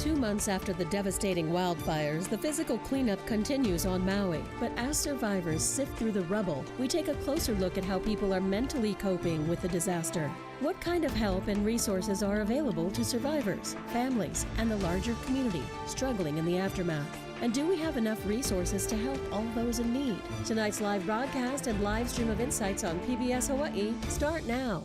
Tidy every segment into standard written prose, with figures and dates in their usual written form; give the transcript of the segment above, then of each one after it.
2 months after the devastating wildfires, the physical cleanup continues on Maui. But as survivors sift through the rubble, we take a closer look at how people are mentally coping with the disaster. What kind of help and resources are available to survivors, families, and the larger community struggling in the aftermath? And do we have enough resources to help all those in need? Tonight's live broadcast and live stream of Insights on PBS Hawaii start now.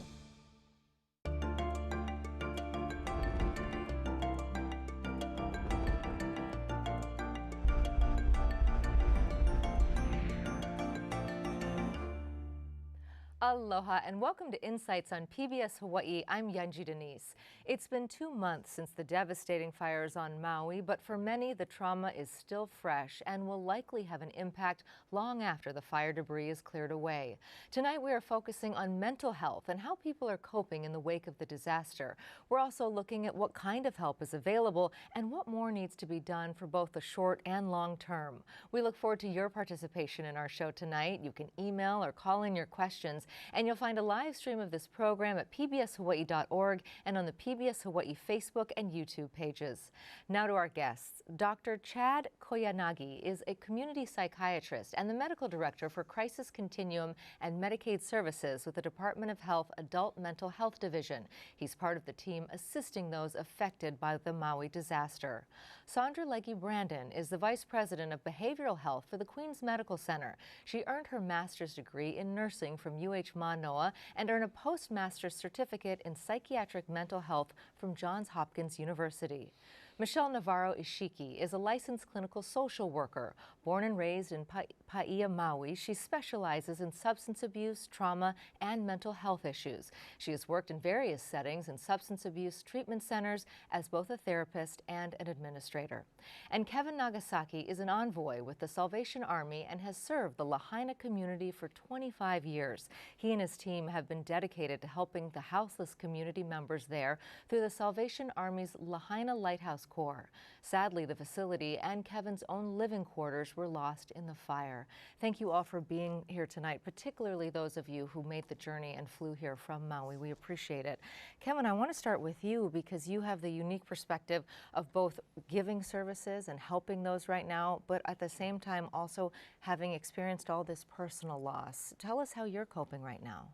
Aloha and welcome to Insights on PBS Hawaii. I'm Yanji Denise. It's been 2 months since the devastating fires on Maui, but for many the trauma is still fresh and will likely have an impact long after the fire debris is cleared away. Tonight we are focusing on mental health and how people are coping in the wake of the disaster. We're also looking at what kind of help is available and what more needs to be done for both the short and long term. We look forward to your participation in our show tonight. You can email or call in your questions. And you'll find a live stream of this program at pbshawaii.org and on the PBS Hawaii Facebook and YouTube pages. Now to our guests. Dr. Chad Koyanagi is a community psychiatrist and the medical director for Crisis Continuum and Medicaid Services with the Department of Health Adult Mental Health Division. He's part of the team assisting those affected by the Maui disaster. Sandra Legge-Brandon is the Vice President of Behavioral Health for the Queens Medical Center. She earned her master's degree in nursing from Manoa and earned a postmaster's certificate in psychiatric mental health from Johns Hopkins University. Michelle Navarro-Ishiki is a licensed clinical social worker. Born and raised in Paia, Maui, she specializes in substance abuse, trauma, and mental health issues. She has worked in various settings in substance abuse treatment centers as both a therapist and an administrator. And Kevin Nagasaki is an envoy with the Salvation Army and has served the Lahaina community for 25 years. He and his team have been dedicated to helping the houseless community members there through the Salvation Army's Lahaina Lighthouse Corps. Sadly, the facility and Kevin's own living quarters were lost in the fire. Thank you all for being here tonight, particularly those of you who made the journey and flew here from Maui. We appreciate it. Kevin, I want to start with you because you have the unique perspective of both giving services and helping those right now, but at the same time also having experienced all this personal loss. Tell us how you're coping right now.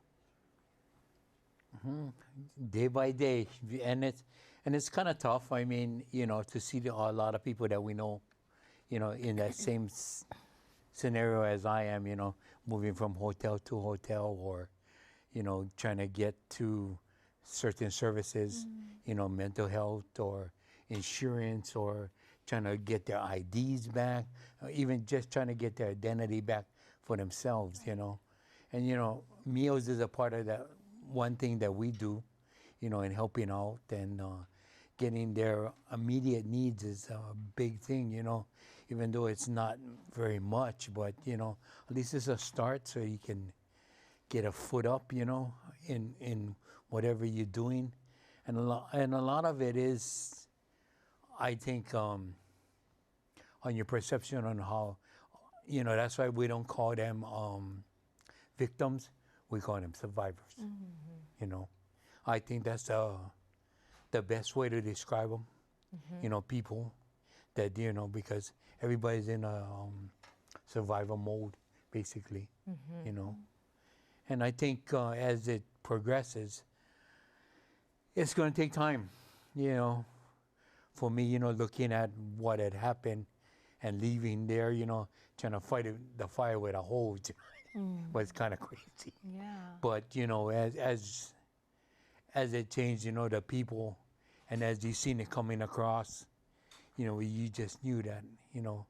Day by day, and it's kind of tough. I mean, you know, to see a lot of people that we know, you know, in that same scenario as I am, you know, moving from hotel to hotel, or, you know, trying to get to certain services, you know, mental health or insurance, or trying to get their IDs back, or even just trying to get their identity back for themselves, you know. And, you know, meals is a part of that one thing that we do, you know, in helping out and getting their immediate needs is a big thing, you know, even though it's not very much, but, you know, at least it's a start so you can get a foot up, you know, in whatever you're doing. And a lot of it is, I think, on your perception on how, you know, that's why we don't call them victims, we call them survivors, you know. I think that's the best way to describe them, you know, people that, you know, because everybody's in a survival mode, basically, you know. And I think as it progresses, it's going to take time, you know, for me, you know, looking at what had happened and leaving there, you know, trying to fight the fire with a hose was kind of crazy. Yeah. But, you know, as it changed, you know, the people, and as you seen it coming across, you know, you just knew that, you know,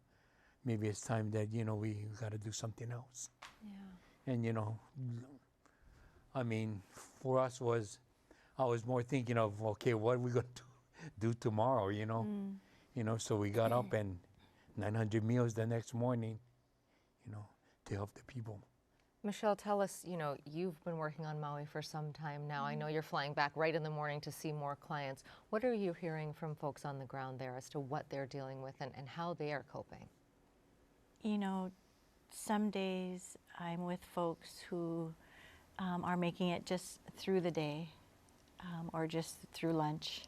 maybe it's time that, you know, we got to do something else. Yeah. And, you know, I mean, for us I was more thinking of, okay, what are we going to do tomorrow, you know? You know, so we got up and 900 meals the next morning, you know, to help the people. Michelle, tell us, you know, you've been working on Maui for some time now. I know you're flying back right in the morning to see more clients. What are you hearing from folks on the ground there as to what they're dealing with and how they are coping? You know, some days I'm with folks who are making it just through the day or just through lunch.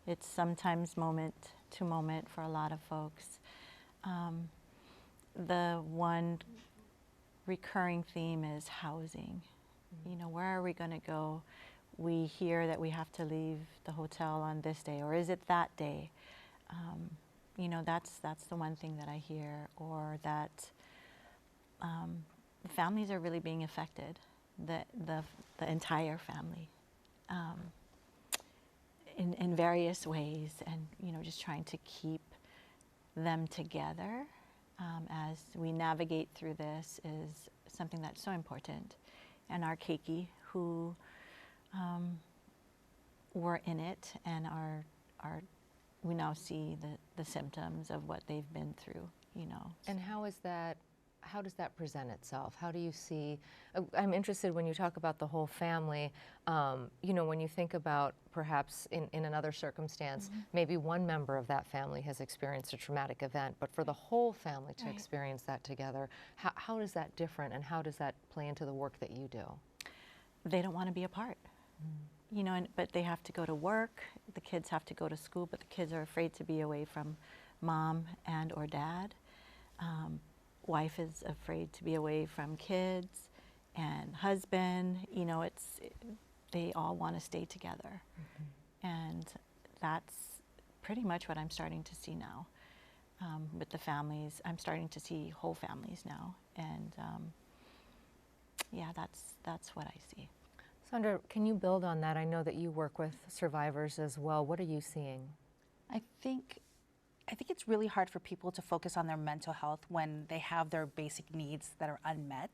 It's sometimes moment to moment for a lot of folks. The one recurring theme is housing. You know, where are we going to go? We hear that we have to leave the hotel on this day, or is it that day? You know, that's the one thing that I hear, or that families are really being affected, the entire family, in various ways, and you know, just trying to keep them together as we navigate through this is something that's so important. And our keiki, who were in it and we now see the symptoms of what they've been through, you know. And how does that present itself? How do you see, I'm interested when you talk about the whole family, you know, when you think about perhaps in another circumstance, maybe one member of that family has experienced a traumatic event, but for the whole family to experience that together, how is that different, and how does that play into the work that you do? They don't want to be apart. You know, but they have to go to work, the kids have to go to school, but the kids are afraid to be away from mom and or dad. Wife is afraid to be away from kids and husband. You know, they all want to stay together. And that's pretty much what I'm starting to see now with the families. I'm starting to see whole families now. And yeah, that's what I see. Sandra, can you build on that? I know that you work with survivors as well. What are you seeing? I think it's really hard for people to focus on their mental health when they have their basic needs that are unmet.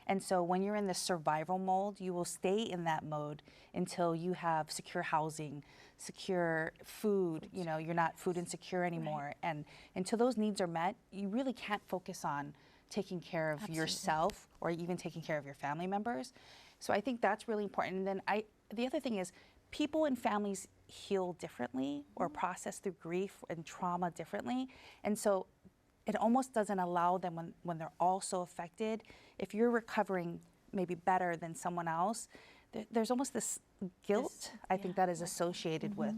And so when you're in the survival mode, you will stay in that mode until you have secure housing, secure food, you know, you're not food insecure anymore. And until those needs are met, you really can't focus on taking care of yourself or even taking care of your family members. So I think that's really important. And then the other thing is, people and families heal differently or process through grief and trauma differently. And so it almost doesn't allow them when they're all so affected. If you're recovering maybe better than someone else, there's almost this guilt, I think, that is associated with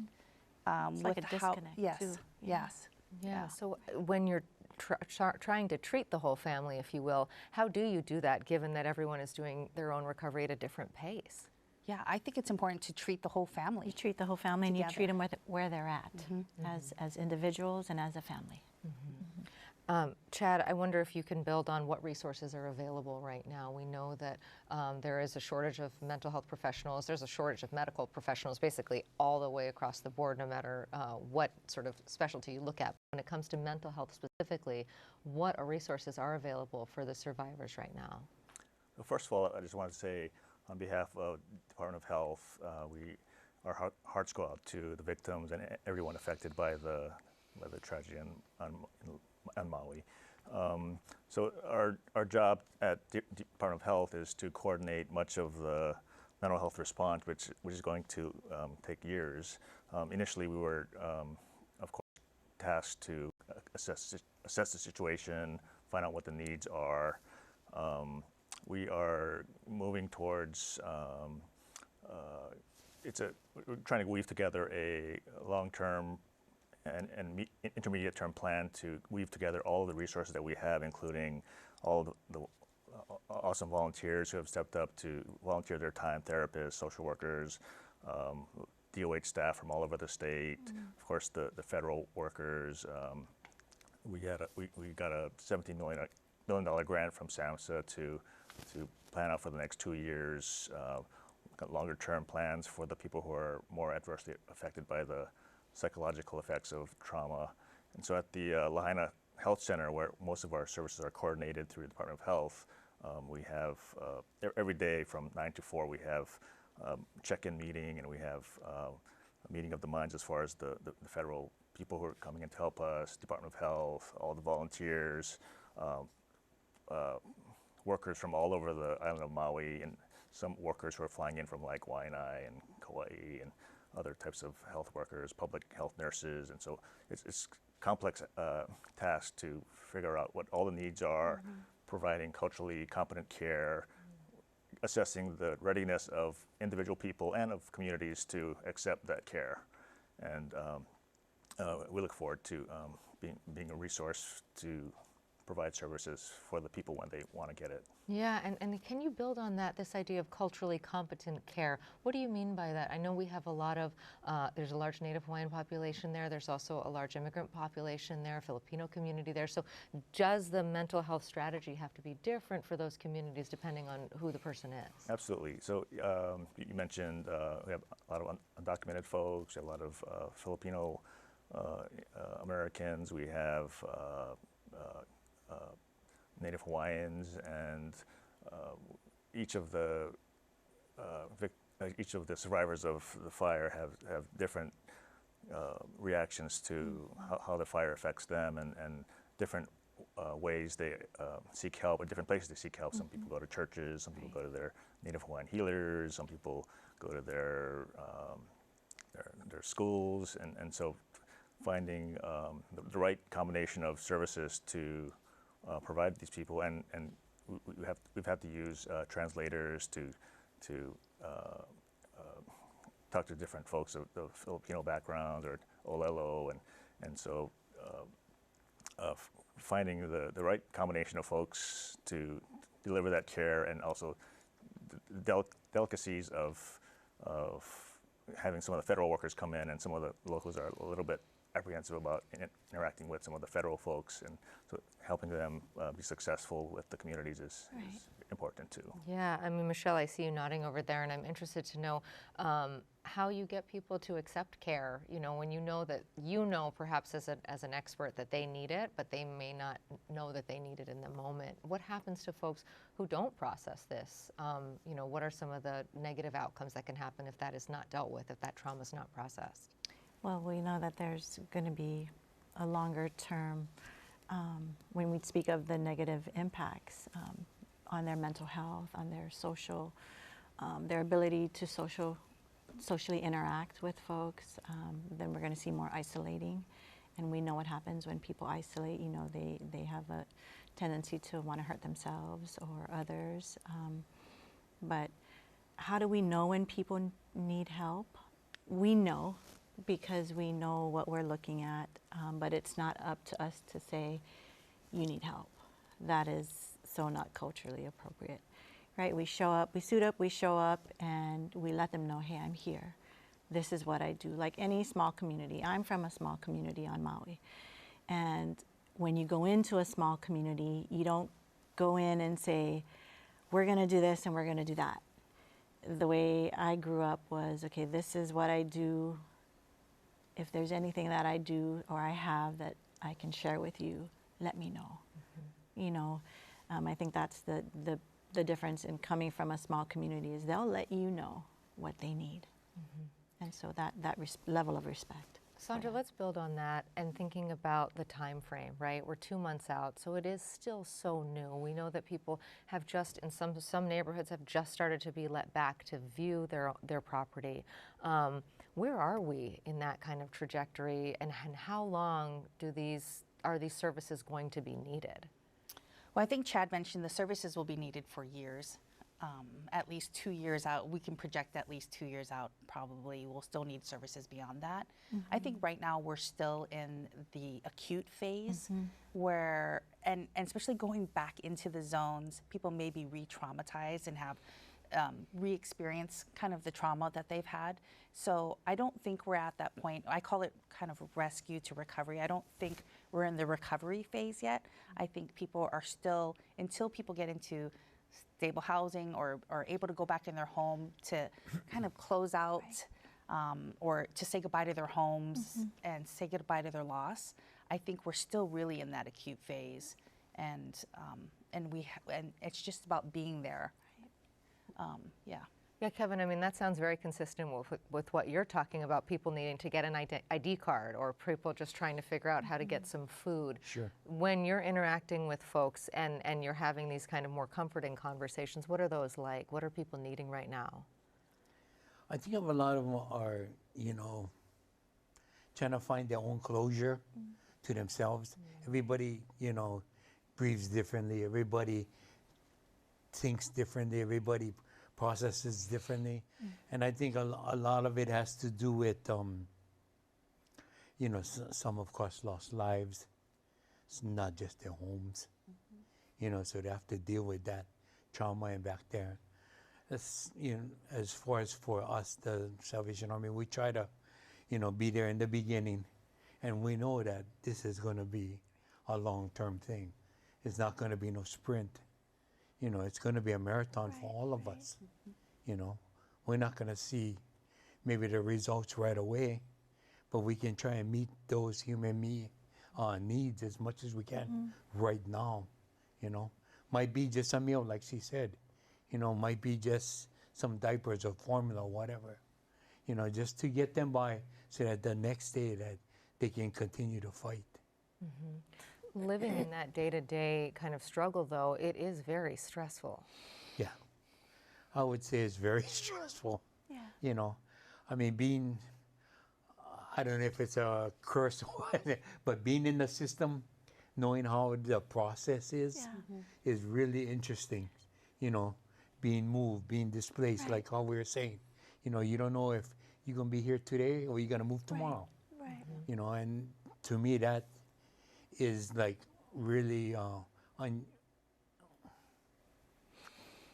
It's like a disconnect too. Yeah. So when you're trying to treat the whole family, if you will, how do you do that, given that everyone is doing their own recovery at a different pace? Yeah, I think it's important to treat the whole family. You treat the whole family together. and you treat them where they're at, as individuals and as a family. Chad, I wonder if you can build on what resources are available right now. We know that there is a shortage of mental health professionals. There's a shortage of medical professionals basically all the way across the board, no matter what sort of specialty you look at. When it comes to mental health specifically, what resources are available for the survivors right now? Well, first of all, I just wanted to say, on behalf of the Department of Health, our hearts go out to the victims and everyone affected by the tragedy on Maui. So our job at the Department of Health is to coordinate much of the mental health response, which is going to take years. Initially, we were, of course, tasked to assess the situation, find out what the needs are. We are moving towards, we're trying to weave together a long-term and intermediate-term plan to weave together all of the resources that we have, including all the awesome volunteers who have stepped up to volunteer their time, therapists, social workers, DOH staff from all over the state, of course the federal workers. We got a $17 million grant from SAMHSA to plan out for the next 2 years, longer-term plans for the people who are more adversely affected by the psychological effects of trauma. And so at the Lahaina Health Center, where most of our services are coordinated through the Department of Health, we have every day from 9 to 4, we have check-in meeting, and we have a meeting of the minds as far as the federal people who are coming in to help us, Department of Health, all the volunteers, workers from all over the island of Maui, and some workers who are flying in from like Waianae and Kauai, and other types of health workers, public health nurses. And so it's complex task to figure out what all the needs are, providing culturally competent care, assessing the readiness of individual people and of communities to accept that care. And we look forward to being a resource to provide services for the people when they want to get it. Yeah, and can you build on that, this idea of culturally competent care? What do you mean by that? I know we have a lot of, there's a large Native Hawaiian population there, there's also a large immigrant population there, Filipino community there, so does the mental health strategy have to be different for those communities depending on who the person is? Absolutely. So you mentioned we have a lot of undocumented folks, we have a lot of Filipino Americans, we have Native Hawaiians, and each of the survivors of the fire have different reactions to how the fire affects them, and different ways they seek help, or different places they seek help. Some people go to churches, some people go to their Native Hawaiian healers, some people go to their schools, and so finding the right combination of services to provide these people, and we've had to use translators to talk to different folks of Filipino backgrounds or Olelo, and so finding the right combination of folks to deliver that care, and also the delicacies of having some of the federal workers come in, and some of the locals are a little bit apprehensive about interacting with some of the federal folks, and so helping them be successful with the communities is important too. Yeah, I mean, Michelle, I see you nodding over there, and I'm interested to know how you get people to accept care. You know, when you know that perhaps as an expert that they need it, but they may not know that they need it in the moment. What happens to folks who don't process this? You know, what are some of the negative outcomes that can happen if that is not dealt with, if that trauma is not processed? Well, we know that there's going to be a longer term, when we speak of the negative impacts on their mental health, on their social, their ability to socially interact with folks, then we're going to see more isolating. And we know what happens when people isolate. You know, they have a tendency to want to hurt themselves or others. But how do we know when people need help? We know, because we know what we're looking at, but it's not up to us to say, you need help. That is so not culturally appropriate, right? We show up, we suit up, we show up, and we let them know, hey, I'm here. This is what I do. Like any small community, I'm from a small community on Maui. And when you go into a small community, you don't go in and say, we're gonna do this and we're gonna do that. The way I grew up was, okay, this is what I do. If there's anything that I do or I have that I can share with you, let me know. You know, I think that's the difference in coming from a small community, is they'll let you know what they need. And so that level of respect. Sandra, let's build on that, and thinking about the time frame, right? We're 2 months out, so it is still so new. We know that people have just, in some neighborhoods, have just started to be let back to view their property. Where are we in that kind of trajectory, and how long are these services going to be needed? Well, I think Chad mentioned the services will be needed for years, at least 2 years out. We can project at least 2 years out, probably. We'll still need services beyond that. I think right now we're still in the acute phase where, and especially going back into the zones, people may be re-traumatized and have re-experience kind of the trauma that they've had. So I don't think we're at that point. I call it kind of rescue to recovery. I don't think we're in the recovery phase yet. I think people are still, until people get into stable housing or are able to go back in their home to kind of close out or to say goodbye to their homes and say goodbye to their loss. I think we're still really in that acute phase, and it's just about being there. Yeah. Yeah, Kevin, I mean, that sounds very consistent with what you're talking about, people needing to get an ID card, or people just trying to figure out how to get some food. Sure. When you're interacting with folks and you're having these kind of more comforting conversations, what are those like? What are people needing right now? I think a lot of them are, you know, trying to find their own closure to themselves. Everybody, you know, breathes differently. Everybody thinks differently. Everybody processes differently. And I think a lot of it has to do with, you know, some of course lost lives. It's not just their homes, you know, so they have to deal with that trauma and back there. That's, you know, as far as for us, the Salvation Army, we try to, you know, be there in the beginning, and we know that this is going to be a long-term thing. It's not going to be no sprint. You know, it's going to be a marathon for all of us. You know, we're not going to see maybe the results right away, but we can try and meet those human needs as much as we can right now. You know, might be just a meal, like she said. You know, might be just some diapers or formula, whatever. You know, just to get them by, so that the next day that they can continue to fight. Living in that day-to-day kind of struggle, though, it is very stressful. Yeah, I would say it's very stressful. Yeah. You know, I mean, being, I don't know if it's a curse or what, but being in the system, knowing how the process is really interesting. You know, being moved, being displaced, like how we were saying. You know, you don't know if you're going to be here today or you're going to move tomorrow. Right. You know, and to me that is like really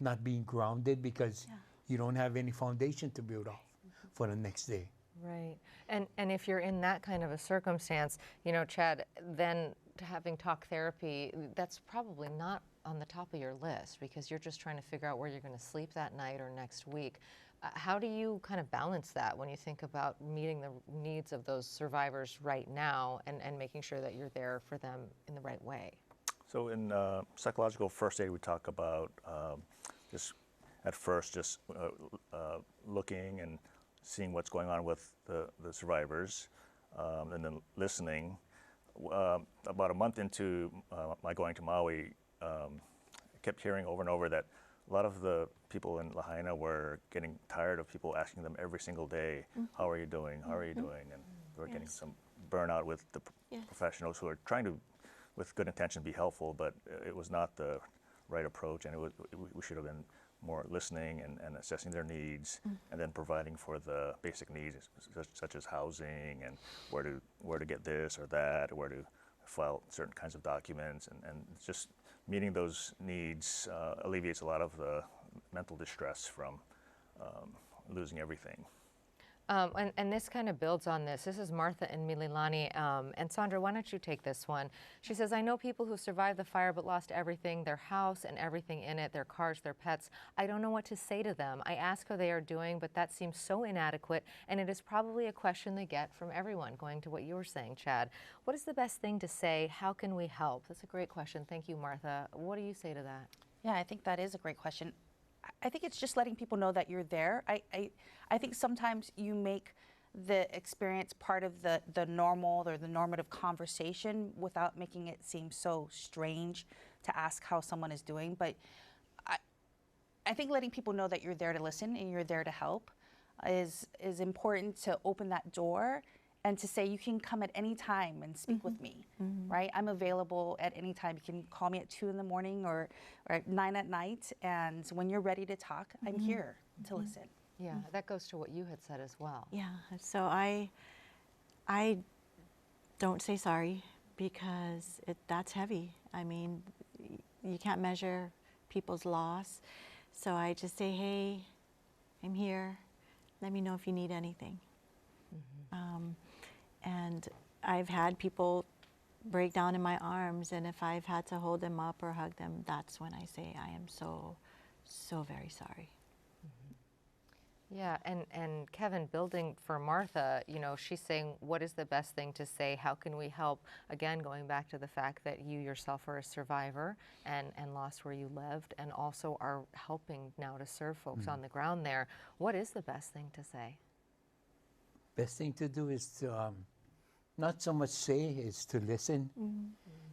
not being grounded, because you don't have any foundation to build off for the next day. Right. And if you're in that kind of a circumstance, you know, Chad, then having talk therapy, that's probably not on the top of your list, because you're just trying to figure out where you're going to sleep that night or next week. How do you kind of balance that when you think about meeting the needs of those survivors right now and making sure that you're there for them in the right way? So in psychological first aid, we talk about just at first just looking and seeing what's going on with the survivors, and then listening. About a month into my going to Maui, I kept hearing over and over that a lot of the people in Lahaina were getting tired of people asking them every single day, how are you doing, how are you doing? And we're getting some burnout with the professionals who are trying to, with good intention, be helpful, but it was not the right approach, and we should have been more listening and assessing their needs, and then providing for the basic needs such as housing and where to get this or that, or where to file certain kinds of documents, and just meeting those needs alleviates a lot of the mental distress from losing everything. And this kind of builds on this. This is Martha and Mililani. And Sandra, why don't you take this one? She says, I know people who survived the fire but lost everything, their house and everything in it, their cars, their pets. I don't know what to say to them. I ask how they are doing, but that seems so inadequate, and it is probably a question they get from everyone, going to what you were saying, Chad. What is the best thing to say? How can we help? That's a great question. Thank you, Martha. What do you say to that? Yeah, I think that is a great question. I think it's just letting people know that you're there. I think sometimes you make the experience part of the normal or the normative conversation without making it seem so strange to ask how someone is doing. But I think letting people know that you're there to listen and you're there to help is important, to open that door and to say you can come at any time and speak with me, right? I'm available at any time. You can call me at 2 in the morning or at 9 at night, and when you're ready to talk, I'm here to listen. Yeah, that goes to what you had said as well. Yeah, so I don't say sorry, because that's heavy. I mean, you can't measure people's loss. So I just say, hey, I'm here. Let me know if you need anything. And I've had people break down in my arms, and if I've had to hold them up or hug them, that's when I say I am so, so very sorry. Yeah, and Kevin, building for Martha, you know, she's saying, what is the best thing to say? How can we help? Again, going back to the fact that you yourself are a survivor and lost where you lived, and also are helping now to serve folks on the ground there. What is the best thing to say? Best thing to do is to not so much say, is to listen.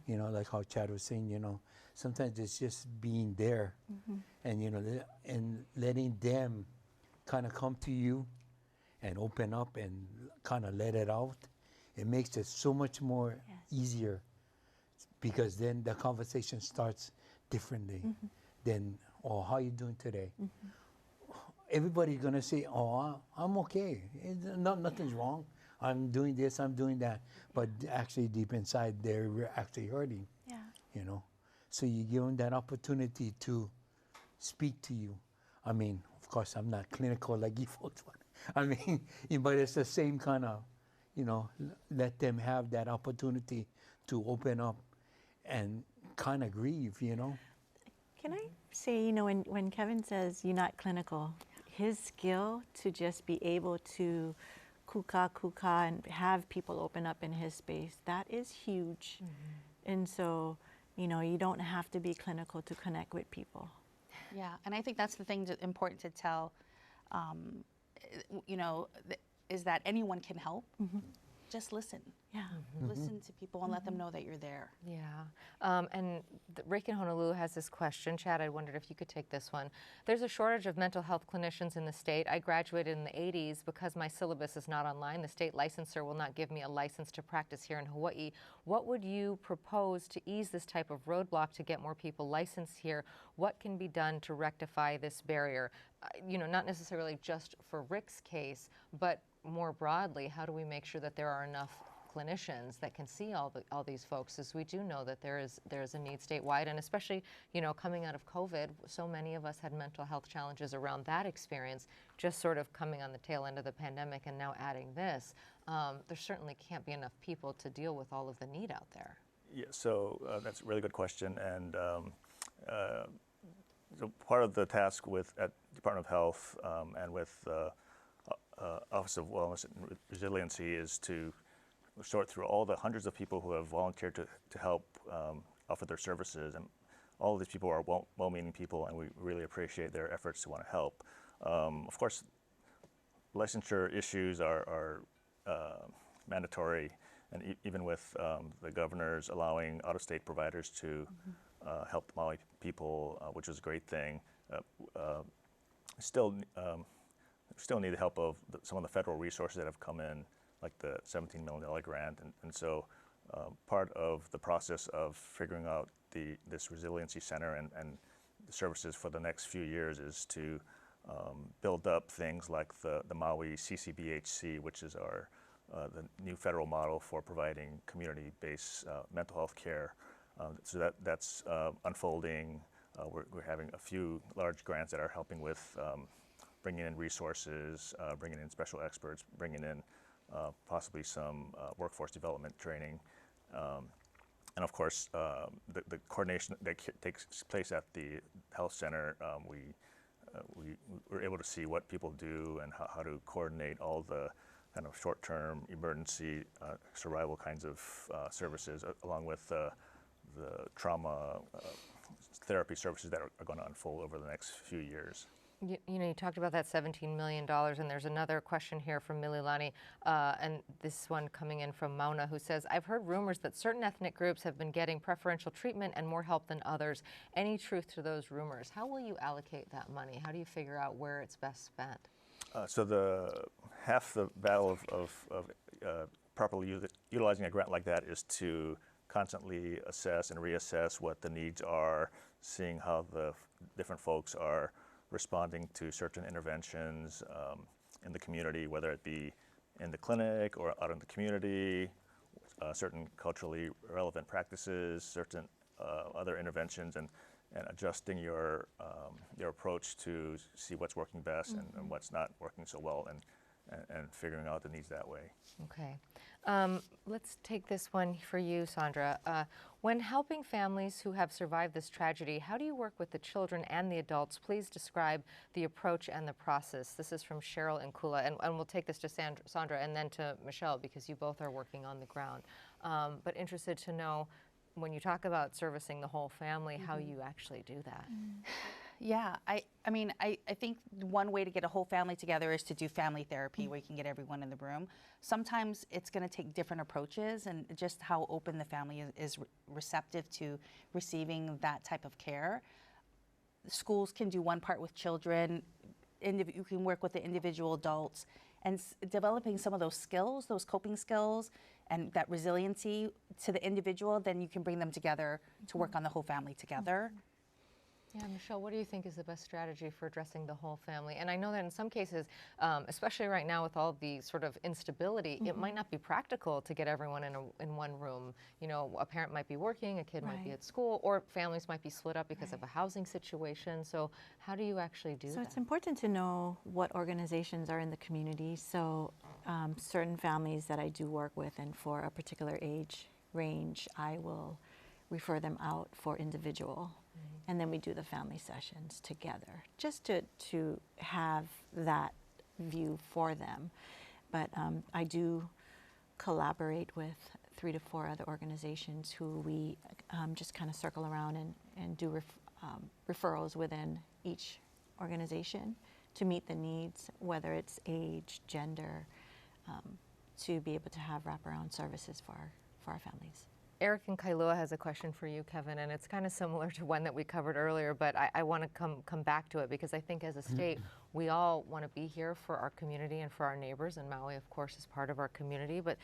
You know, like how Chad was saying, you know, sometimes it's just being there, and, you know, and letting them kind of come to you and open up and kind of let it out. It makes it so much more easier, because then the conversation starts differently than, oh, how you doing today? Everybody's gonna say, oh, I'm okay. Nothing's wrong. I'm doing this, I'm doing that, but actually deep inside they're actually hurting. Yeah. You know, so you give them that opportunity to speak to you. I mean, of course, I'm not clinical like you folks, but I mean, but it's the same kind of, you know, let them have that opportunity to open up and kind of grieve, you know. Can I say, you know, when Kevin says you're not clinical, his skill to just be able to kuka and have people open up in his space, that is huge. And so, you know, you don't have to be clinical to connect with people. Yeah, and I think that's the thing that's important to tell, you know, is that anyone can help. Just listen. Yeah. Listen to people and let them know that you're there. Yeah. And Rick in Honolulu has this question. Chad, I wondered if you could take this one. There's a shortage of mental health clinicians in the state. I graduated in the 80s. Because my syllabus is not online, the state licensor will not give me a license to practice here in Hawaii. What would you propose to ease this type of roadblock to get more people licensed here? What can be done to rectify this barrier? You know, not necessarily just for Rick's case, but more broadly, how do we make sure that there are enough clinicians that can see all these folks, as we do know that there is a need statewide, and especially, you know, coming out of COVID, so many of us had mental health challenges around that experience, just sort of coming on the tail end of the pandemic and now adding this. There certainly can't be enough people to deal with all of the need out there. Yeah, so that's a really good question, and so part of the task at Department of Health and with Office of Wellness and Resiliency is to sort through all the hundreds of people who have volunteered to help offer their services, and all of these people are well-meaning people, and we really appreciate their efforts to want to help. Of course, licensure issues are mandatory, and even with the governors allowing out-of-state providers to help the Maui people, which is a great thing, still need the help of some of the federal resources that have come in, like the $17 million grant, and so part of the process of figuring out this resiliency center and the services for the next few years is to build up things like the Maui CCBHC, which is the new federal model for providing community-based mental health care. So that's unfolding. We're having a few large grants that are helping with bringing in resources, bringing in special experts, bringing in possibly some workforce development training. And of course, the coordination that takes place at the health center, we're able to see what people do and how to coordinate all the kind of short-term emergency survival kinds of services, along with the trauma therapy services that are going to unfold over the next few years. You know, you talked about that $17 million, and there's another question here from Mililani, and this one coming in from Mauna, who says, I've heard rumors that certain ethnic groups have been getting preferential treatment and more help than others. Any truth to those rumors? How will you allocate that money? How do you figure out where it's best spent? So half the battle of properly utilizing a grant like that is to constantly assess and reassess what the needs are, seeing how the different folks are responding to certain interventions in the community, whether it be in the clinic or out in the community, certain culturally relevant practices, certain other interventions, and adjusting your approach to see what's working best and what's not working so well, and figuring out the needs that way. Okay. Let's take this one for you, Sandra. When helping families who have survived this tragedy, how do you work with the children and the adults? Please describe the approach and the process. This is from Cheryl and Kula, and we'll take this to Sandra and then to Michelle, because you both are working on the ground. But interested to know, when you talk about servicing the whole family, how you actually do that. Yeah, I mean, I think one way to get a whole family together is to do family therapy, where you can get everyone in the room. Sometimes it's going to take different approaches, and just how open the family is receptive to receiving that type of care. Schools can do one part with children. You can work with the individual adults, and developing some of those skills, those coping skills, and that resiliency to the individual. Then you can bring them together to work on the whole family together. Yeah, Michelle, what do you think is the best strategy for addressing the whole family? And I know that in some cases, especially right now with all the sort of instability, it might not be practical to get everyone in one room. You know, a parent might be working, a kid might be at school, or families might be split up because of a housing situation. So how do you actually do that? So it's important to know what organizations are in the community. So certain families that I do work with, and for a particular age range, I will refer them out for individual. And then we do the family sessions together, just to have that view for them. But I do collaborate with 3 to 4 other organizations who we just kind of circle around and do referrals within each organization to meet the needs, whether it's age, gender, to be able to have wraparound services for our families. Eric in Kailua has a question for you, Kevin, and it's kind of similar to one that we covered earlier, but I want to come back to it because I think as a state, we all want to be here for our community and for our neighbors, and Maui, of course, is part of our community. But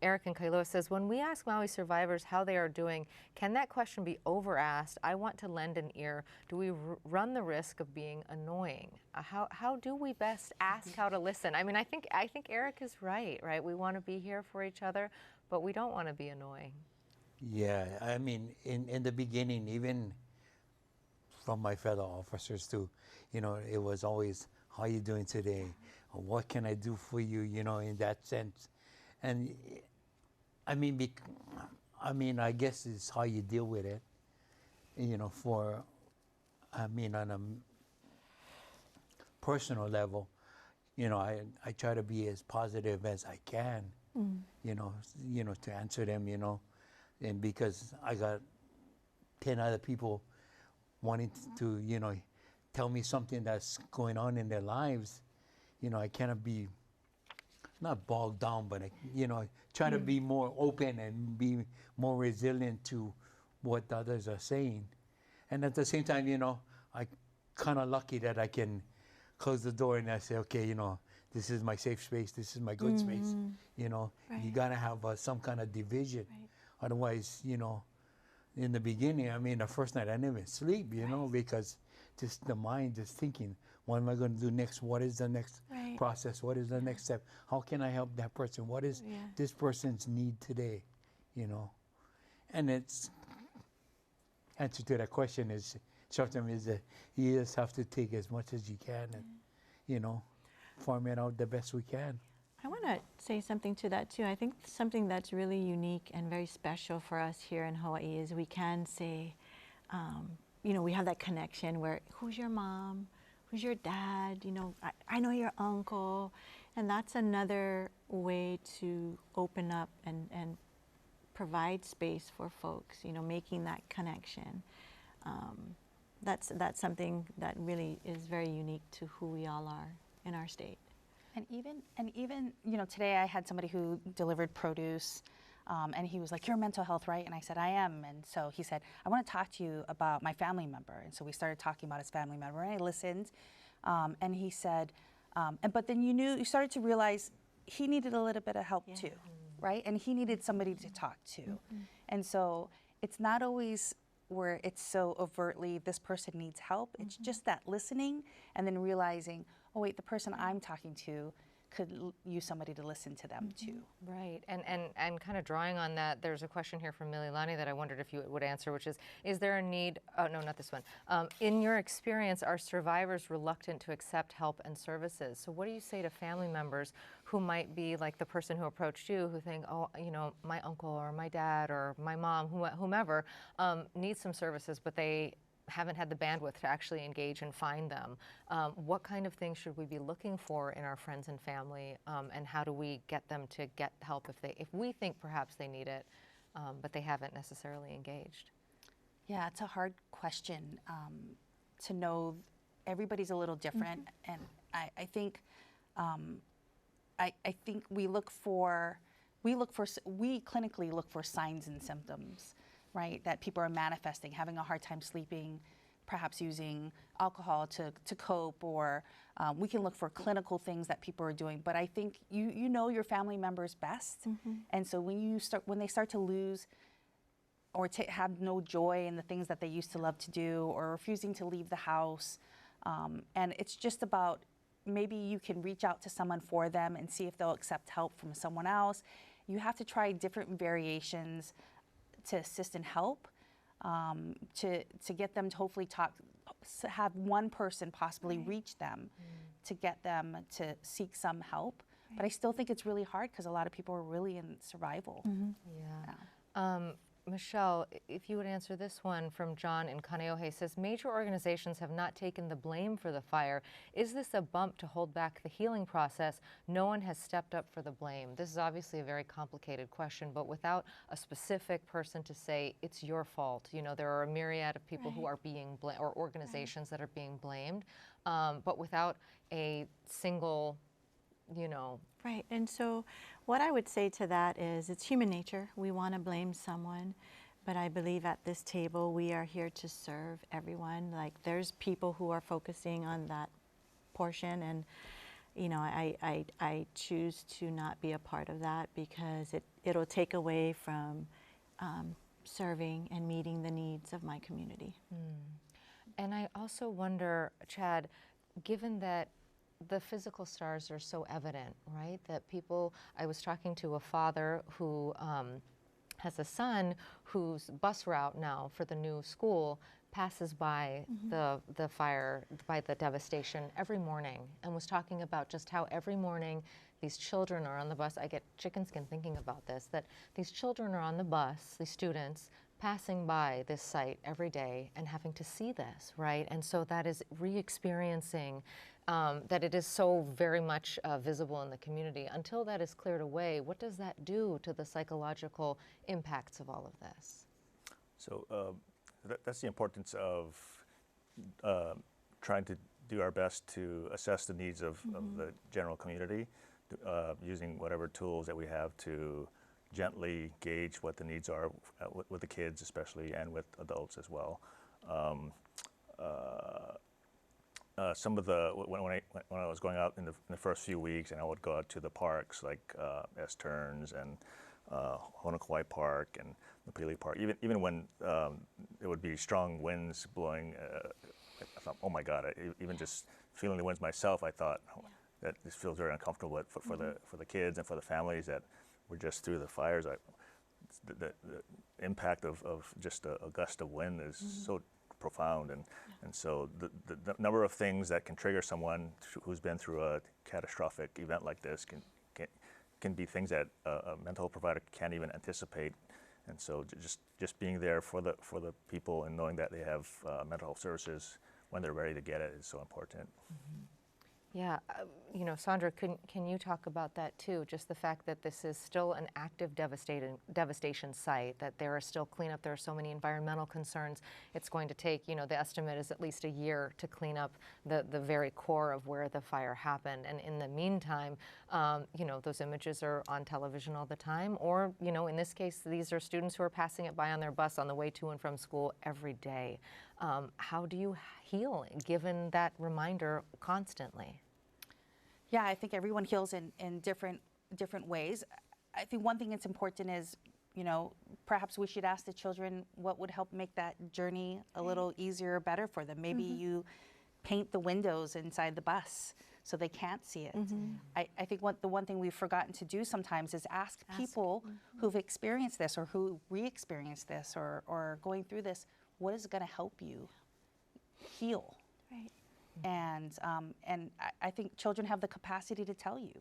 Eric in Kailua says, when we ask Maui survivors how they are doing, can that question be over-asked? I want to lend an ear. Do we run the risk of being annoying? How do we best ask how to listen? I mean, I think Eric is right? We want to be here for each other, but we don't want to be annoying. Yeah, I mean, in the beginning, even from my fellow officers too, you know, it was always, how are you doing today? Or what can I do for you, you know, in that sense. And I mean, I guess it's how you deal with it, you know, on a personal level, you know, I try to be as positive as I can, you know, to answer them, you know. And because I got 10 other people wanting to, you know, tell me something that's going on in their lives, you know, I cannot be, not bogged down, but, you know, try to be more open and be more resilient to what the others are saying. And at the same time, you know, I kind of lucky that I can close the door and I say, okay, you know, this is my safe space, this is my good space, you know. You got to have some kind of division. Otherwise, you know, in the beginning, I mean, the first night I didn't even sleep, you know, because just the mind just thinking, what am I going to do next? What is the next process? What is the next step? How can I help that person? What is this person's need today, you know? And it's, answer to that question is, short term is that you just have to take as much as you can and, you know, farm it out the best we can. I want to say something to that too. I think something that's really unique and very special for us here in Hawaii is we can say, you know, we have that connection where, who's your mom? Who's your dad? You know, I know your uncle. And that's another way to open up and provide space for folks, you know, making that connection. That's something that really is very unique to who we all are in our state. And even, you know, today I had somebody who delivered produce, and he was like, "You're mental health, right?" And I said, "I am." And so he said, "I want to talk to you about my family member." And so we started talking about his family member, and I listened. And he said, but then you started to realize he needed a little bit of help too, right? And he needed somebody to talk to. And so it's not always where it's so overtly, this person needs help. It's just that listening and then realizing, oh wait, the person I'm talking to could use somebody to listen to them too. Right, and kind of drawing on that, there's a question here from Mililani that I wondered if you would answer, which is there a need, oh no, not this one. In your experience, are survivors reluctant to accept help and services? So what do you say to family members who might be like the person who approached you, who think, oh, you know, my uncle or my dad or my mom, whomever, needs some services, but they haven't had the bandwidth to actually engage and find them. What kind of things should we be looking for in our friends and family, and how do we get them to get help if we think perhaps they need it, but they haven't necessarily engaged? Yeah, it's a hard question to know. Everybody's a little different, and I think we clinically look for signs and symptoms, right? That people are manifesting, having a hard time sleeping, perhaps using alcohol to cope, or we can look for clinical things that people are doing. But I think you know your family members best, and so when they start to lose or have no joy in the things that they used to love to do, or refusing to leave the house. And it's just about, maybe you can reach out to someone for them and see if they'll accept help from someone else. You have to try different variations to assist and help, to get them to hopefully have one person possibly reach them to get them to seek some help. But I still think it's really hard because a lot of people are really in survival. Yeah. Michelle, if you would answer this one from John in Kaneohe, says, major organizations have not taken the blame for the fire. Is this a bump to hold back the healing process? No one has stepped up for the blame. This is obviously a very complicated question, but without a specific person to say it's your fault. You know, there are a myriad of people who are being blamed, or organizations that are being blamed, but without a single, you know. Right, and so what I would say to that is it's human nature. We want to blame someone, but I believe at this table we are here to serve everyone. Like, there's people who are focusing on that portion, and you know, I choose to not be a part of that because it'll take away from serving and meeting the needs of my community. And I also wonder, Chad, given that the physical scars are so evident, right? That people, I was talking to a father who has a son whose bus route now for the new school passes by the fire, by the devastation every morning, and was talking about just how every morning these children are on the bus. I get chicken skin thinking about this, that these children are on the bus, these students, passing by this site every day and having to see this, right? And so that is re-experiencing that it is so very much visible in the community. Until that is cleared away, what does that do to the psychological impacts of all of this? So that's the importance of trying to do our best to assess the needs of the general community, using whatever tools that we have to gently gauge what the needs are with the kids especially, and with adults as well. Some of the, when I was going out in the first few weeks, and I would go out to the parks like S-Turns and Honokawai Park and Napili Park, even when there would be strong winds blowing, I thought, oh my God, even just feeling the winds myself, I thought that this feels very uncomfortable for the kids and for the families that were just through the fires. The impact of just a gust of wind is so profound, and so the number of things that can trigger someone who's been through a catastrophic event like this can be things that a mental health provider can't even anticipate. And so just being there for the people and knowing that they have mental health services when they're ready to get it is so important. Yeah, you know, Sandra, can you talk about that too? Just the fact that this is still an active devastation site, that there are still cleanup, there are so many environmental concerns. It's going to take, you know, the estimate is at least a year to clean up the very core of where the fire happened. And in the meantime, you know, those images are on television all the time, or, you know, in this case, these are students who are passing it by on their bus on the way to and from school every day. How do you heal given that reminder constantly? Yeah, I think everyone heals in different ways. I think one thing that's important is, you know, perhaps we should ask the children what would help make that journey a little easier or better for them. Maybe you paint the windows inside the bus so they can't see it. I think the one thing we've forgotten to do sometimes is ask people who've experienced this, or who re-experienced this, or going through this, what is going to help you heal? Right. And I think children have the capacity to tell you,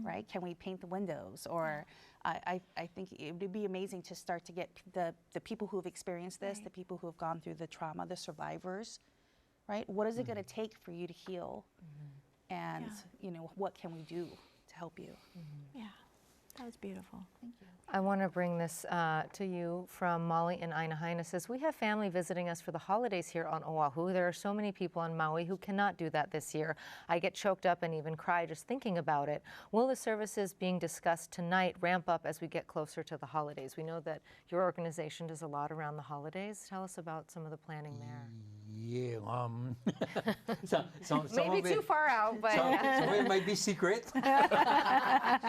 right? Can we paint the windows? Or I think it would be amazing to start to get the people who have experienced this, the people who have gone through the trauma, the survivors, right? What is it going to take for you to heal? And, you know, what can we do to help you? Yeah, that was beautiful. Thank you. I want to bring this to you from Molly in Ainahaina. Says, we have family visiting us for the holidays here on Oahu. There are so many people on Maui who cannot do that this year. I get choked up and even cry just thinking about it. Will the services being discussed tonight ramp up as we get closer to the holidays? We know that your organization does a lot around the holidays. Tell us about some of the planning there. Yeah, some Maybe of it, too far out, but some of it might be secret. Yeah,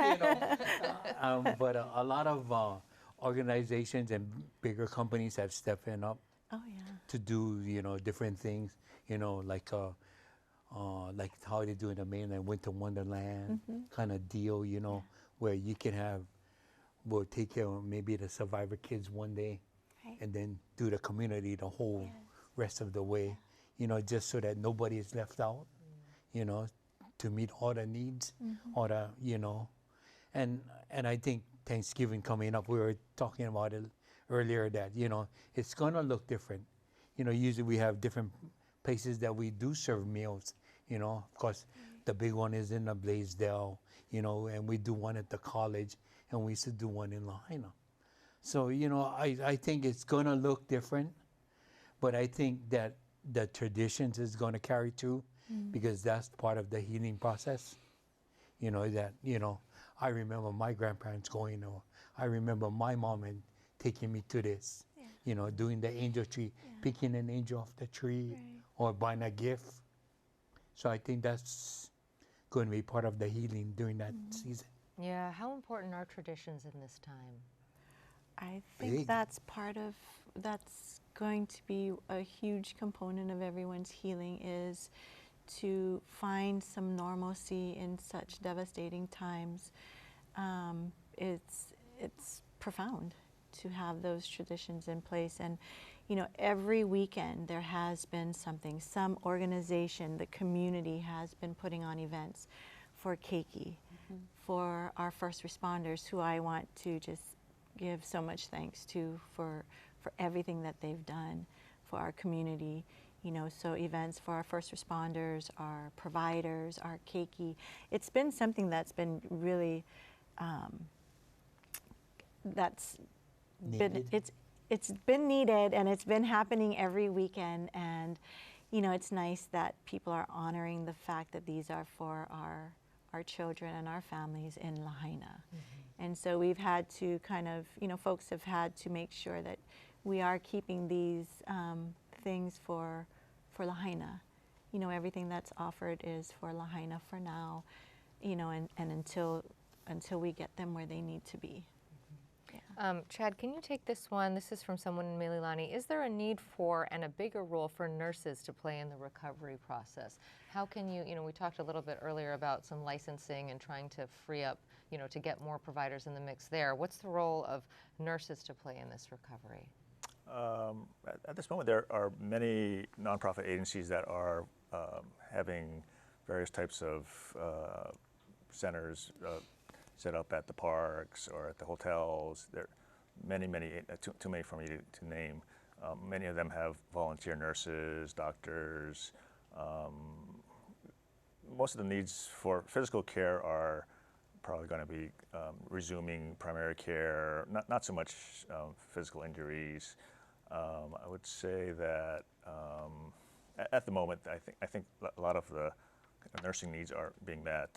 you know. But a lot of organizations and bigger companies have stepped in up Oh, yeah. to do, different things, like how they do in the mainland Winter Wonderland kind of deal, where you can have, we'll take care of maybe the survivor kids one day Right. and then do the community the whole Yes. rest of the way, just so that nobody is left out, to meet all the needs, all the, and I think Thanksgiving coming up, we were talking about it earlier that, it's gonna look different. Usually we have different places that we do serve meals, of course, the big one is in the Blaisdell, and we do one at the college, and we used to do one in Lahaina. So, I think it's gonna look different, but I think that the traditions is gonna carry through because that's part of the healing process. I remember my grandparents going, or I remember my mom and taking me to this, doing the angel tree, picking an angel off the tree, or buying a gift. So I think that's going to be part of the healing during that season. Yeah, how important are traditions in this time? I think Big. that's going to be a huge component of everyone's healing, is to find some normalcy in such devastating times. It's profound to have those traditions in place. And, every weekend there has been something, some organization, the community has been putting on events for keiki, for our first responders, who I want to just give so much thanks to for everything that they've done for our community. So events for our first responders, our providers, our keiki. It's been something that's been really, it's been needed, and it's been happening every weekend. And it's nice that people are honoring the fact that these are for our children and our families in Lahaina. And so we've had to kind of, folks have had to make sure that we are keeping these things for Lahaina. Everything that's offered is for Lahaina for now, and until we get them where they need to be. Chad, can you take this one? This is from someone in Mililani. Is there a need for and a bigger role for nurses to play in the recovery process? How can you, we talked a little bit earlier about some licensing and trying to free up, to get more providers in the mix there. What's the role of nurses to play in this recovery? At this moment, there are many nonprofit agencies that are having various types of centers set up at the parks or at the hotels. There are many, too many for me to name. Many of them have volunteer nurses, doctors. Most of the needs for physical care are probably going to be resuming primary care, not so much physical injuries. I would say that at the moment, I think a lot of the nursing needs are being met.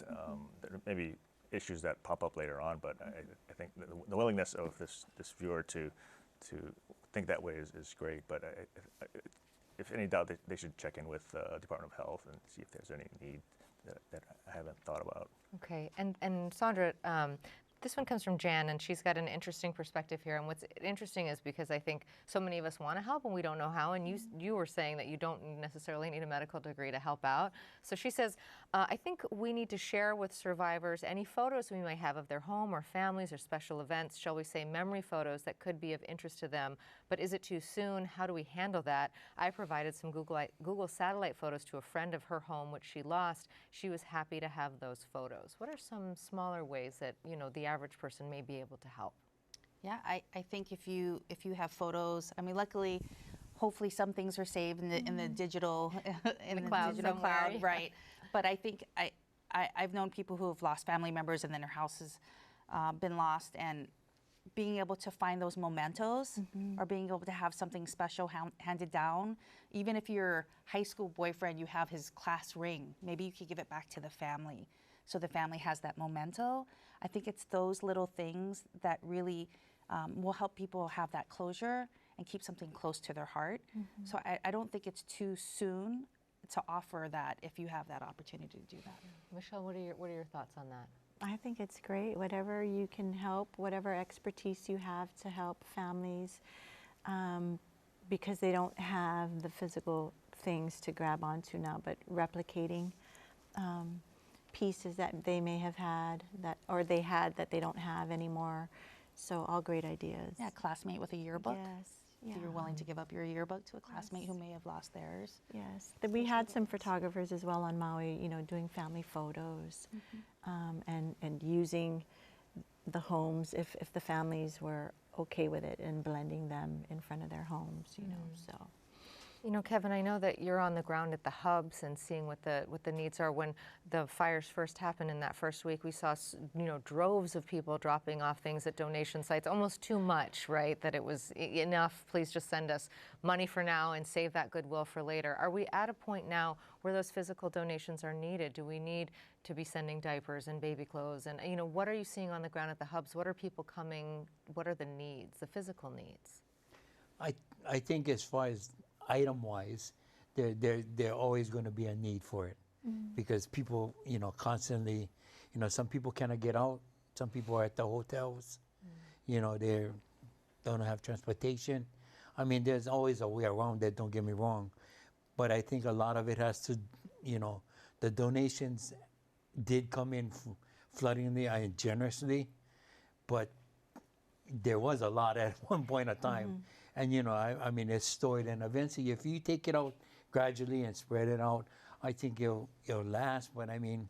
There may be issues that pop up later on, but I think the willingness of this viewer to think that way is great. But if any doubt, they should check in with the Department of Health and see if there's any need that I haven't thought about. Okay, and Sandra, this one comes from Jan, and she's got an interesting perspective here. And what's interesting is because I think so many of us want to help and we don't know how. And you were saying that you don't necessarily need a medical degree to help out. So she says, I think we need to share with survivors any photos we might have of their home or families or special events, shall we say memory photos that could be of interest to them. But is it too soon? How do we handle that? I provided some Google satellite photos to a friend of her home, which she lost. She was happy to have those photos. What are some smaller ways that, the average person may be able to help? Yeah, I think if you have photos, I mean, luckily, hopefully some things are saved in the digital in the cloud digital somewhere, cloud, yeah. right? But I think I've known people who have lost family members and then their house has been lost, and being able to find those mementos or being able to have something special handed down, even if your high school boyfriend, you have his class ring, maybe you could give it back to the family so the family has that memento. I think it's those little things that really will help people have that closure and keep something close to their heart. So I don't think it's too soon to offer that if you have that opportunity to do that. Michelle, what are your thoughts on that? I think it's great. Whatever you can help, whatever expertise you have to help families, because they don't have the physical things to grab onto now, but replicating pieces that they may have had or they had that they don't have anymore. So all great ideas. Yeah, classmate with a yearbook. Yes. Yeah. If you're willing to give up your yearbook to a classmate who may have lost theirs. Yes. We had some photographers as well on Maui, doing family photos, and using the homes if the families were okay with it, and blending them in front of their homes, so. Kevin, I know that you're on the ground at the hubs and seeing what the needs are. When the fires first happened in that first week, we saw droves of people dropping off things at donation sites, almost too much, right? That it was enough. Please just send us money for now and save that goodwill for later. Are we at a point now where those physical donations are needed? Do we need to be sending diapers and baby clothes? And what are you seeing on the ground at the hubs? What are people coming? What are the needs, the physical needs? I think as far as item-wise, there always going to be a need for it, because people, constantly, some people cannot get out. Some people are at the hotels. They don't have transportation. I mean, there's always a way around it. Don't get me wrong, but I think a lot of it has to, the donations did come in floodingly and generously, but there was a lot at one point in time. And, I mean, it's stored, and eventually, if you take it out gradually and spread it out, I think it'll last. But I mean,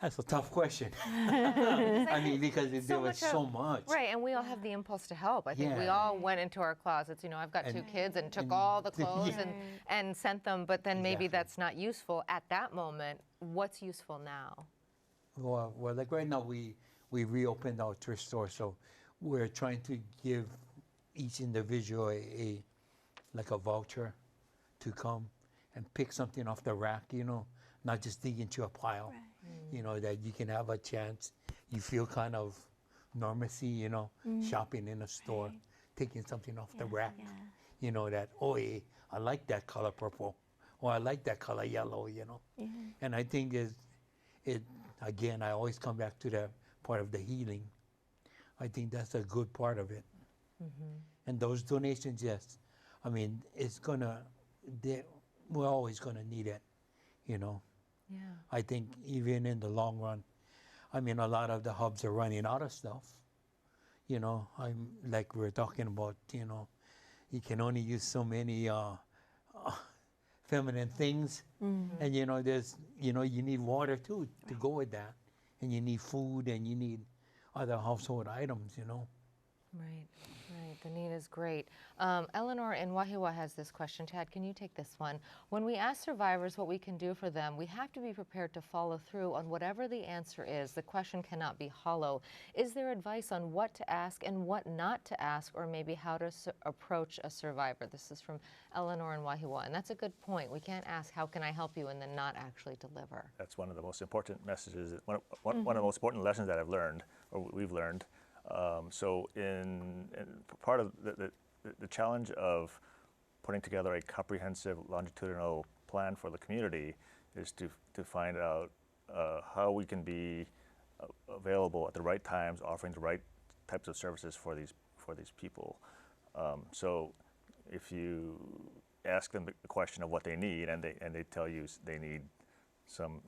that's a tough question. I mean, because there was so much. Right, and we all have the impulse to help. I think we all went into our closets. I've got two kids, and took all the clothes and sent them, but then maybe that's not useful at that moment. What's useful now? Well, like right now, we reopened our thrift store, so we're trying to give each individual like a voucher to come and pick something off the rack, not just dig into a pile, that you can have a chance. You feel kind of normalcy, shopping in a store, taking something off the rack, that, I like that color purple, or I like that color yellow, And I think again, I always come back to that part of the healing. I think that's a good part of it. And those donations, yes. I mean, we're always going to need it, Yeah. I think even in the long run, I mean, a lot of the hubs are running out of stuff. I'm like we're talking about, you can only use so many feminine things. And, there's, you need water too to go with that. And you need food, and you need other household items, Right. The need is great. Eleanor in Wahiawa has this question. Chad, can you take this one? When we ask survivors what we can do for them, we have to be prepared to follow through on whatever the answer is. The question cannot be hollow. Is there advice on what to ask and what not to ask, or maybe how to approach a survivor? This is from Eleanor in Wahiawa, and that's a good point. We can't ask, how can I help you, and then not actually deliver. That's one of the most important messages, one of the most important lessons that I've learned, or we've learned. So in part of the challenge of putting together a comprehensive longitudinal plan for the community is to find out how we can be available at the right times, offering the right types of services for these people. So if you ask them the question of what they need, and they tell you they need some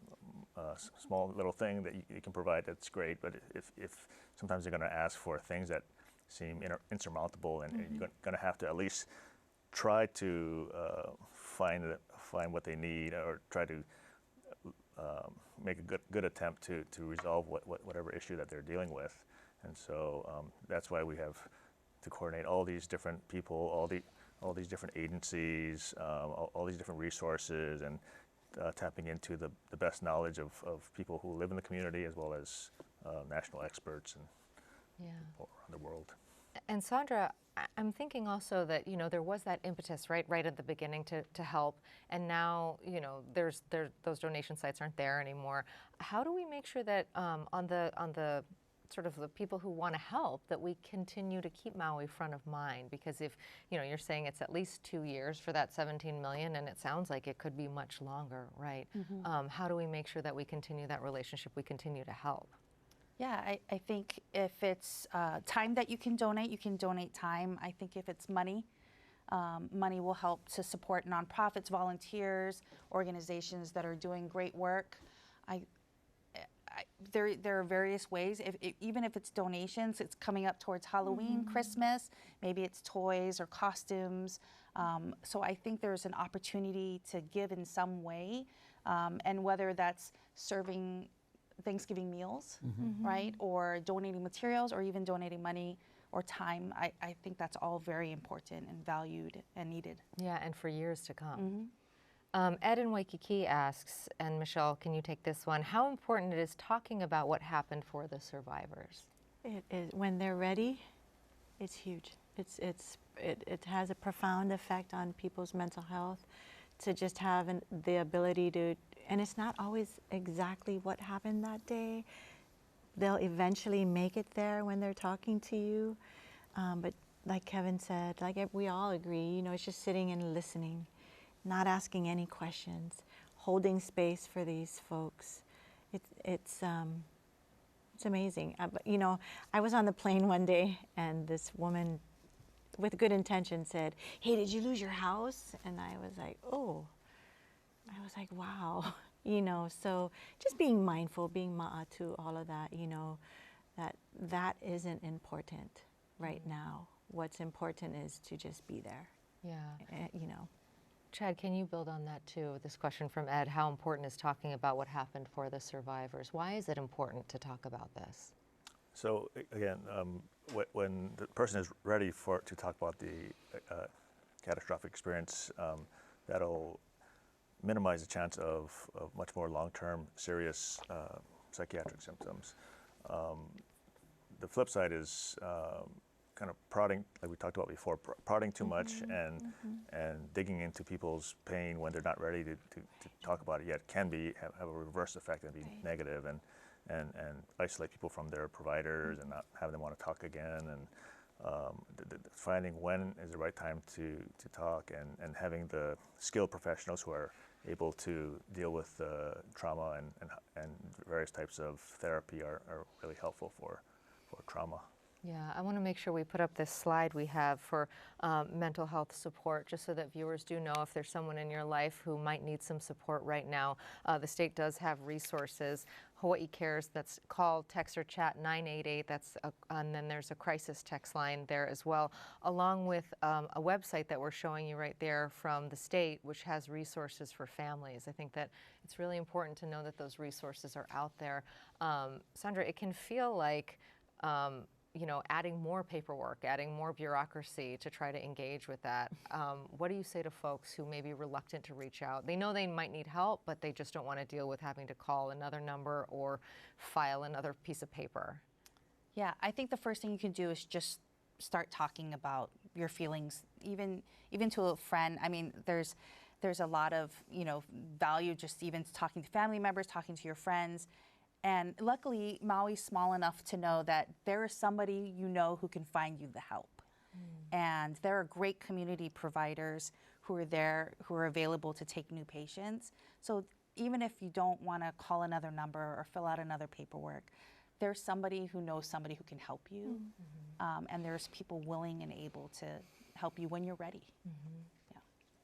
small little thing that you can provide, that's great. But if sometimes they're going to ask for things that seem insurmountable, and you're going to have to at least try to find what they need, or try to make a good attempt to resolve whatever issue that they're dealing with. And so that's why we have to coordinate all these different people, all these different agencies, all these different resources, and tapping into the best knowledge of people who live in the community, as well as national experts and people around the world. And Sandra, I'm thinking also that, there was that impetus right at the beginning to help, and now, there's those donation sites aren't there anymore. How do we make sure that on the sort of the people who want to help, that we continue to keep Maui front of mind? Because if, you know, you're saying it's at least 2 years for that 17 million, and it sounds like it could be much longer, right? How do we make sure that we continue that relationship, we continue to help? Yeah, I think if it's time that you can donate time. I think if it's money, money will help to support nonprofits, volunteers, organizations that are doing great work. There are various ways. Even if it's donations, it's coming up towards Halloween, Christmas, maybe it's toys or costumes. So I think there's an opportunity to give in some way, and whether that's serving Thanksgiving meals, right, or donating materials, or even donating money or time. I think that's all very important and valued and needed. Yeah, and for years to come. Ed in Waikiki asks, and Michelle, can you take this one? How important it is talking about what happened for the survivors? It is, when they're ready, it's huge. It has a profound effect on people's mental health to just have the ability to, and it's not always exactly what happened that day. They'll eventually make it there when they're talking to you. But like Kevin said, like we all agree, you know, it's just sitting and listening, not asking any questions, holding space for these folks. It's amazing. You know, I was on the plane one day and this woman with good intention said, "Hey, did you lose your house?" And I was like, oh, I was like, wow. You know, so just being mindful, being ma'a to all of that, you know, that isn't important right now. What's important is to just be there. Yeah. You know. Chad, can you build on that too? This question from Ed, how important is talking about what happened for the survivors? Why is it important to talk about this? So again, when the person is ready to talk about the catastrophic experience, that'll minimize the chance of much more long-term serious psychiatric symptoms. The flip side is kind of prodding, like we talked about before, prodding too much and digging into people's pain when they're not ready to talk about it yet can have a reverse effect and be negative and isolate people from their providers and not have them want to talk again. And finding when is the right time to talk and having the skilled professionals who are able to deal with trauma and various types of therapy are really helpful for trauma. Yeah, I want to make sure we put up this slide we have for mental health support, just so that viewers do know if there's someone in your life who might need some support right now. The state does have resources. Hawaii Cares, that's call, text, or chat 988. And then there's a crisis text line there as well, along with a website that we're showing you right there from the state, which has resources for families. I think that it's really important to know that those resources are out there. Sandra, it can feel like you know, adding more paperwork, adding more bureaucracy to try to engage with that. What do you say to folks who may be reluctant to reach out? They know they might need help, but they just don't want to deal with having to call another number or file another piece of paper. Yeah, I think the first thing you can do is just start talking about your feelings, even to a friend. I mean, there's a lot of, you know, value just even talking to family members, talking to your friends. And luckily, Maui's small enough to know that there is somebody you know who can find you the help. And there are great community providers who are there, who are available to take new patients. So even if you don't want to call another number or fill out another paperwork, there's somebody who knows somebody who can help you. And there's people willing and able to help you when you're ready.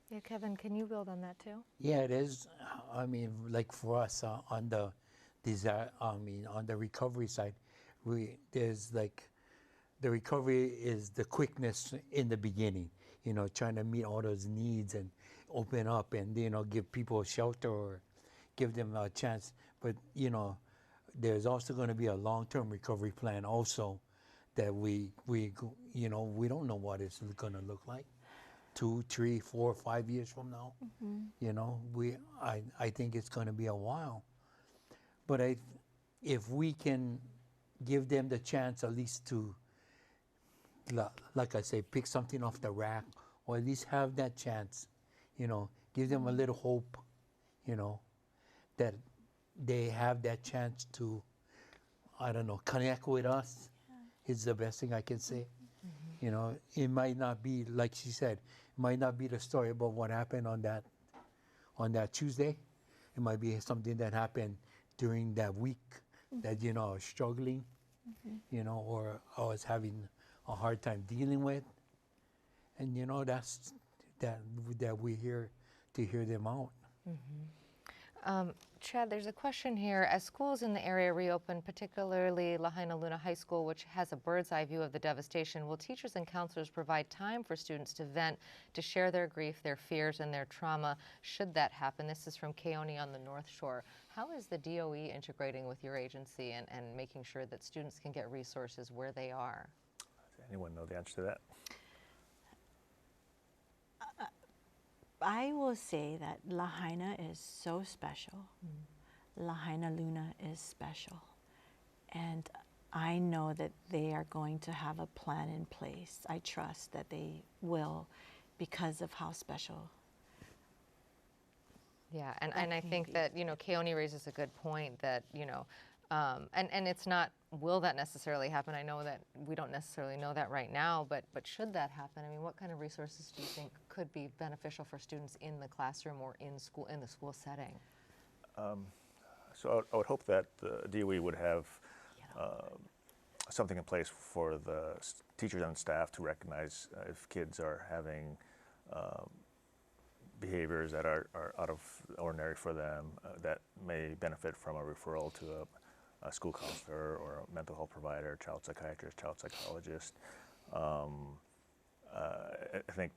Yeah, Kevin, can you build on that too? Yeah, it is. I mean, like for us on the recovery side, there's like the recovery is the quickness in the beginning, you know, trying to meet all those needs and open up and, you know, give people shelter or give them a chance. But, you know, there's also going to be a long-term recovery plan also that we don't know what it's going to look like 2, 3, 4, 5 years from now. You know, I think it's going to be a while. But if we can give them the chance at least to, like I say, pick something off the rack, or at least have that chance, you know, give them a little hope, you know, that they have that chance to I don't know, connect with us is the best thing I can say. You know, it might not be, like she said, it might not be the story about what happened on that Tuesday. It might be something that happened during that week that, you know, I was struggling, you know, or I was having a hard time dealing with. And, you know, that we're here to hear them out. Chad, there's a question here. As schools in the area reopen, particularly Lahaina Luna High School, which has a bird's eye view of the devastation, will teachers and counselors provide time for students to vent, to share their grief, their fears, and their trauma, should that happen? This is from Keone on the North Shore. How is the DOE integrating with your agency and making sure that students can get resources where they are? Does anyone know the answer to that? I will say that Lahaina is so special. Lahaina Luna is special. And I know that they are going to have a plan in place. I trust that they will because of how special. Yeah, and I think that, you know, Keone raises a good point that, you know, and it's not, will that necessarily happen? I know that we don't necessarily know that right now, but should that happen, I mean, what kind of resources do you think could be beneficial for students in the classroom or in school, in the school setting? So I would hope that the DOE would have something in place for the teachers and staff to recognize if kids are having behaviors that are out of the ordinary for them that may benefit from a referral to a school counselor or a mental health provider, child psychiatrist, child psychologist. I think,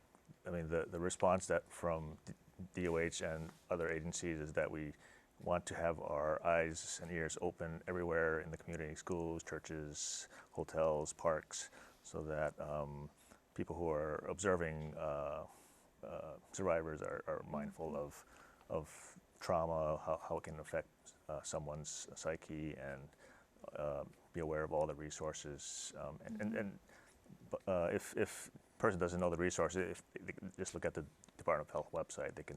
I mean, the response that from DOH and other agencies is that we want to have our eyes and ears open everywhere in the community, schools, churches, hotels, parks, so that people who are observing survivors are mindful of trauma, how it can affect someone's psyche, and be aware of all the resources. If a person doesn't know the resources, if they just look at the Department of Health website, they can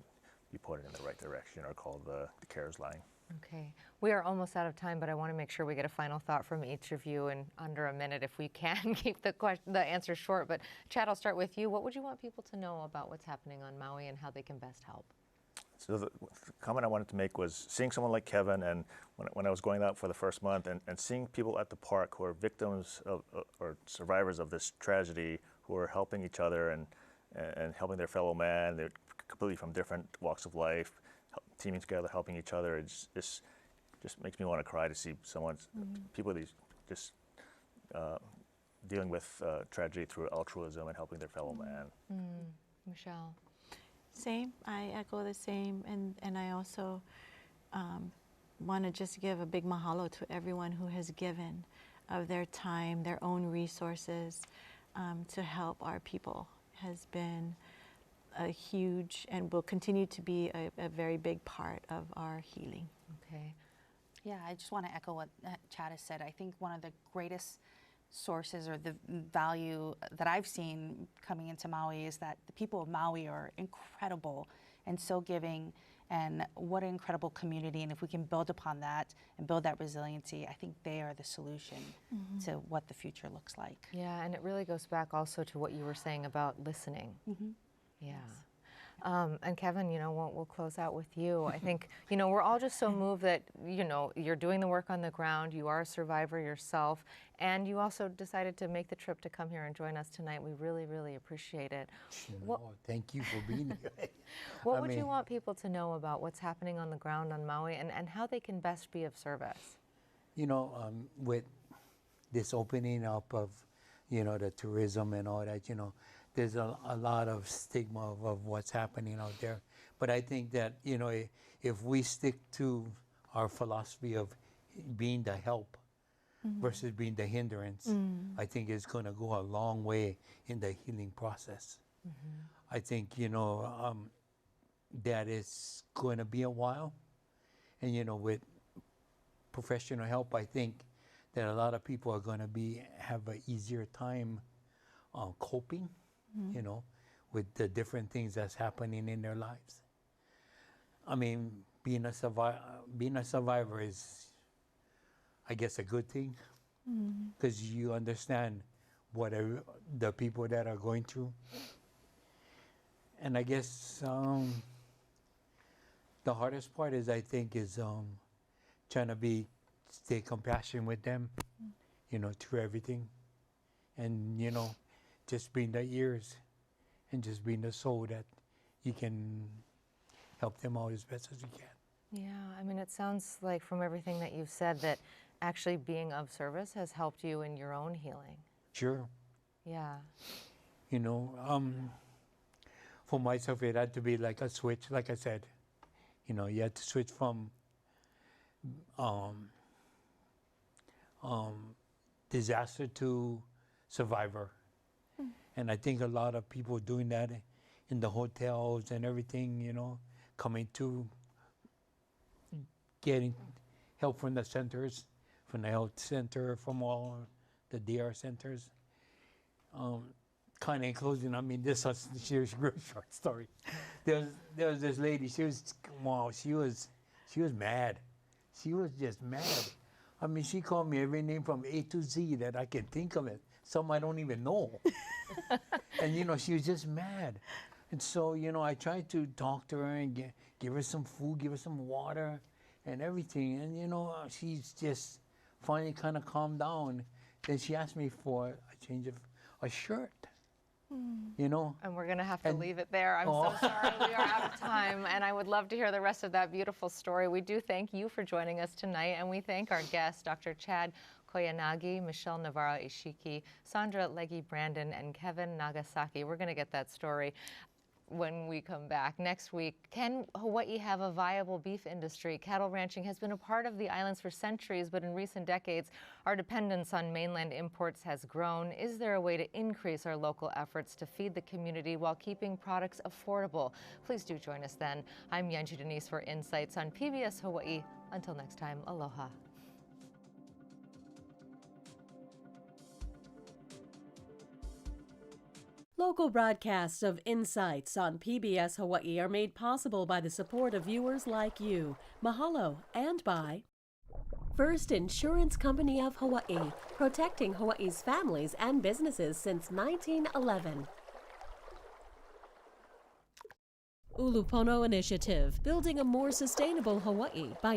be pointed in the right direction or call the CARES line. Okay, we are almost out of time, but I want to make sure we get a final thought from each of you in under a minute if we can keep the answer short. But Chad, I'll start with you. What would you want people to know about what's happening on Maui and how they can best help? So the comment I wanted to make was seeing someone like Kevin, and when I was going out for the first month, and seeing people at the park who are victims of or survivors of this tragedy, who are helping each other and helping their fellow man. They're completely from different walks of life, teaming together, helping each other. It's just makes me want to cry to see people just dealing with tragedy through altruism and helping their fellow man. Michelle. Same, I echo the same, and I also want to just give a big mahalo to everyone who has given of their time, their own resources to help our people. Has been a huge and will continue to be a very big part of our healing. Okay. Yeah, I just want to echo what Chad has said. I think one of the greatest sources or the value that I've seen coming into Maui is that the people of Maui are incredible and so giving, and what an incredible community. And if we can build upon that and build that resiliency, I think they are the solution to what the future looks like. Yeah, and it really goes back also to what you were saying about listening. Yeah. And Kevin, you know, we'll close out with you. I think, you know, we're all just so moved that, you know, you're doing the work on the ground, you are a survivor yourself, and you also decided to make the trip to come here and join us tonight. We really, really appreciate it. Thank you for being here. What would you want people to know about what's happening on the ground on Maui and how they can best be of service? You know, with this opening up of, you know, the tourism and all that, you know, there's a lot of stigma of what's happening out there. But I think that, you know, if we stick to our philosophy of being the help versus being the hindrance, I think it's going to go a long way in the healing process. I think, you know, that it's going to be a while. And, you know, with professional help, I think that a lot of people are going to have an easier time coping, you know, with the different things that's happening in their lives. I mean, being a survivor is, I guess, a good thing, because you understand what the people that are going through. And I guess the hardest part is, I think, is trying to stay compassionate with them, you know, through everything. And, you know, just being the ears and just being the soul that you can help them out as best as you can. Yeah, I mean, it sounds like from everything that you've said that actually being of service has helped you in your own healing. Sure. Yeah. You know, for myself, it had to be like a switch, like I said. You know, you had to switch from disaster to survivor. And I think a lot of people doing that in the hotels and everything, you know, coming to getting help from the centers, from the health center, from all the DR centers. Kind of in closing, I mean, this was a real short story. There was this lady. She was mad. She was just mad. I mean, she called me every name from A to Z that I can think of it. Some I don't even know. And you know, she was just mad. And so, you know, I tried to talk to her and give her some food, give her some water, and everything. And you know, she's just finally kind of calmed down. Then she asked me for a change of a shirt. You know? And we're going to have to leave it there. I'm so sorry. We are out of time, and I would love to hear the rest of that beautiful story. We do thank you for joining us tonight, and we thank our guests, Dr. Chad Koyanagi, Michelle Navarro-Ishiki, Sandra Leggy-Brandon, and Kevin Nagasaki. We're going to get that story when we come back next week. Can Hawaii have a viable beef industry? Cattle ranching has been a part of the islands for centuries, but in recent decades, our dependence on mainland imports has grown. Is there a way to increase our local efforts to feed the community while keeping products affordable? Please do join us then. I'm Yanji Denise for Insights on PBS Hawaii. Until next time, aloha. Local broadcasts of Insights on PBS Hawaii are made possible by the support of viewers like you. Mahalo, and by First Insurance Company of Hawaii, protecting Hawaii's families and businesses since 1911. Ulupono Initiative, building a more sustainable Hawaii by